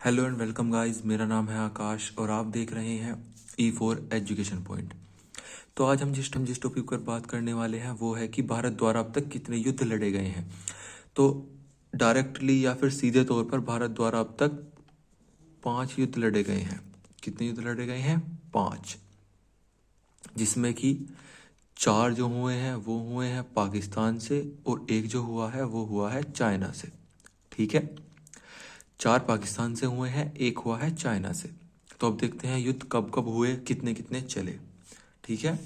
Hello and welcome guys, मेरा नाम है आकाश और आप देख रहे हैं E4 एजुकेशन पॉइंट। तो आज हम जिस टॉपिक पर बात करने वाले हैं वो है कि भारत द्वारा अब तक कितने युद्ध लड़े गए हैं। तो डायरेक्टली या फिर सीधे तौर पर भारत द्वारा अब तक 5 युद्ध लड़े गए हैं। कितने युद्ध लड़े गए हैं? 5, जिसमें कि 4 जो हुए हैं वो हुए हैं पाकिस्तान से और एक जो हुआ है वो हुआ है चाइना से। ठीक है, 4 पाकिस्तान से हुए हैं, एक हुआ है चाइना से। तो अब देखते हैं युद्ध कब कब हुए, कितने कितने चले। ठीक है,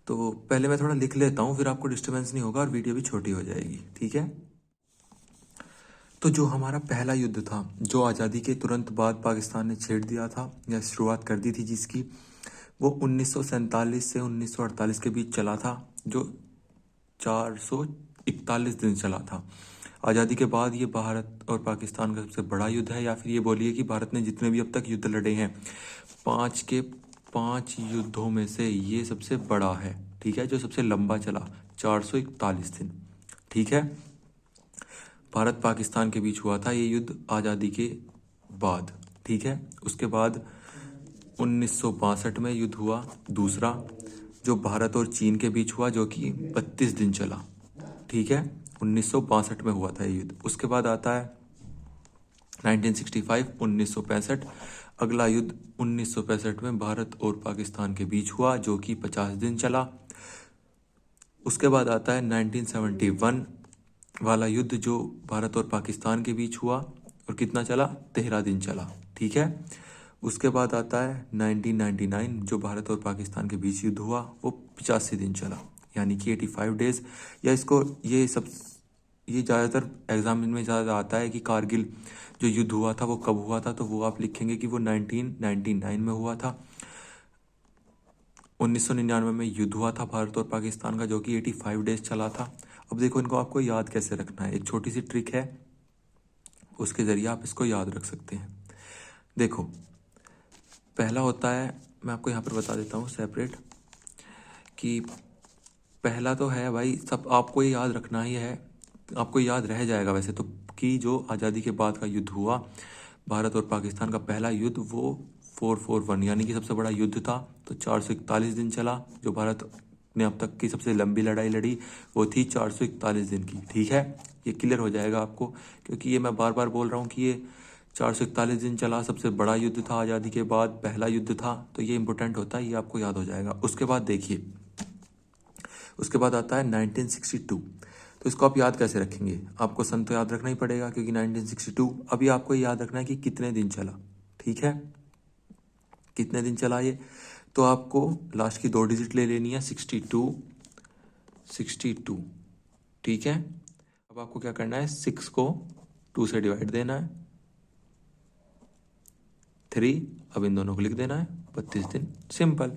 तो पहले मैं थोड़ा लिख लेता हूँ, फिर आपको डिस्टरबेंस नहीं होगा और वीडियो भी छोटी हो जाएगी। ठीक है, तो जो हमारा पहला युद्ध था, जो आज़ादी के तुरंत बाद पाकिस्तान ने छेड़ दिया था या शुरुआत कर दी थी जिसकी, वो 1947 से 1948 के बीच चला था, जो 441 दिन चला था। आज़ादी के बाद ये भारत और पाकिस्तान का सबसे बड़ा युद्ध है, या फिर ये बोलिए कि भारत ने जितने भी अब तक युद्ध लड़े हैं 5 के 5 युद्धों में से ये सबसे बड़ा है। ठीक है, जो सबसे लंबा चला 441 दिन। ठीक है, भारत पाकिस्तान के बीच हुआ था ये युद्ध आज़ादी के बाद। ठीक है, उसके बाद 1962 में युद्ध हुआ दूसरा, जो भारत और चीन के बीच हुआ, जो कि 32 दिन चला। ठीक है, 1962 में हुआ था ये युद्ध। उसके बाद आता है 1965, 1965। अगला युद्ध 1965 में भारत और पाकिस्तान के बीच हुआ, जो कि 50 दिन चला। उसके बाद आता है 1971 वाला युद्ध, जो भारत और पाकिस्तान के बीच हुआ और कितना चला? 13 दिन चला। ठीक है, उसके बाद आता है 1999, जो भारत और पाकिस्तान के बीच युद्ध हुआ, वो 85 दिन चला, यानी कि 85 डेज। या इसको ये ज़्यादातर एग्जाम में ज़्यादा आता है कि कारगिल जो युद्ध हुआ था वो कब हुआ था, तो वो आप लिखेंगे कि वो 1999 में हुआ था। 1999 में युद्ध हुआ था भारत और पाकिस्तान का, जो कि 85 डेज चला था। अब देखो, इनको आपको याद कैसे रखना है, एक छोटी सी ट्रिक है, उसके ज़रिए आप इसको याद रख सकते हैं। देखो, पहला होता है, मैं आपको यहाँ पर बता देता हूँ सेपरेट, कि पहला तो है भाई, सब आपको ये याद रखना ही है, आपको याद रह जाएगा वैसे तो, कि जो आज़ादी के बाद का युद्ध हुआ भारत और पाकिस्तान का पहला युद्ध, वो 441 यानी कि सबसे बड़ा युद्ध था। तो 441 दिन चला। जो भारत ने अब तक की सबसे लंबी लड़ाई लड़ी वो थी 441 दिन की। ठीक है, ये क्लियर हो जाएगा आपको, क्योंकि ये मैं बार बार बोल रहा हूँ कि ये 441 दिन चला, सबसे बड़ा युद्ध था, आज़ादी के बाद पहला युद्ध था, तो ये इंपॉर्टेंट होता है, ये आपको याद हो जाएगा। उसके बाद देखिए, उसके बाद आता है 1962। तो इसको आप याद कैसे रखेंगे? आपको सन तो याद रखना ही पड़ेगा, क्योंकि 1962 अभी आपको याद रखना है कि कितने दिन चला। ठीक है, कितने दिन चला ये, तो आपको लास्ट की 2 डिजिट ले लेनी है, 62। ठीक है, अब आपको क्या करना है, 6 को 2 से डिवाइड देना है, 3, अब इन दोनों को लिख देना है, 32 दिन। सिंपल,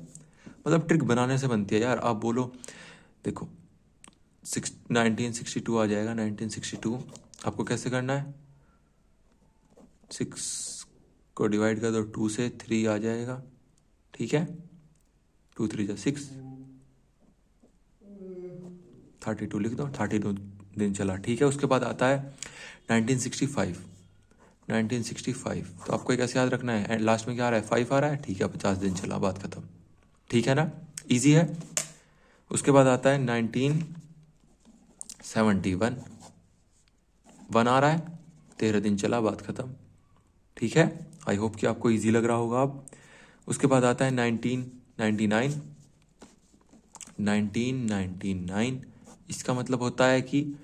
मतलब ट्रिक बनाने से बनती है यार। आप बोलो, देखो 1962 आ जाएगा। 1962 आपको कैसे करना है, 6 को डिवाइड कर दो 2 से, 3 आ जाएगा। ठीक है, 2 3 जा 6, 32 लिख दो, 32 दिन चला। ठीक है, उसके बाद आता है 1965। 1965 तो आपको कैसे याद रखना है, लास्ट में क्या आ रहा है, 5 आ रहा है। ठीक है, 50 दिन चला, बात खत्म। ठीक है ना, इजी है। उसके बाद आता है 1971, 1 आ रहा है, 13 दिन चला, बात खत्म। ठीक है, आई होप कि आपको इजी लग रहा होगा अब। उसके बाद आता है 1999। 1999 इसका मतलब होता है कि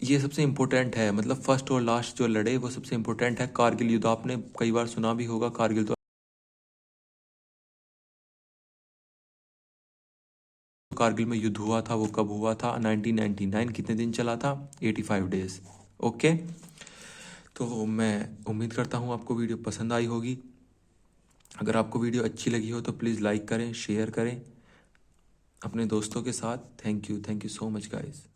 ये सबसे इम्पोर्टेंट है, मतलब फर्स्ट और लास्ट जो लड़े वो सबसे इम्पोर्टेंट है। कारगिल युद्ध आपने कई बार सुना भी होगा, कारगिल तो कारगिल में युद्ध हुआ था, वो कब हुआ था, 1999। कितने दिन चला था? 85 डेज। ओके, तो मैं उम्मीद करता हूँ आपको वीडियो पसंद आई होगी। अगर आपको वीडियो अच्छी लगी हो तो प्लीज़ लाइक करें, शेयर करें अपने दोस्तों के साथ। Thank you so much guys.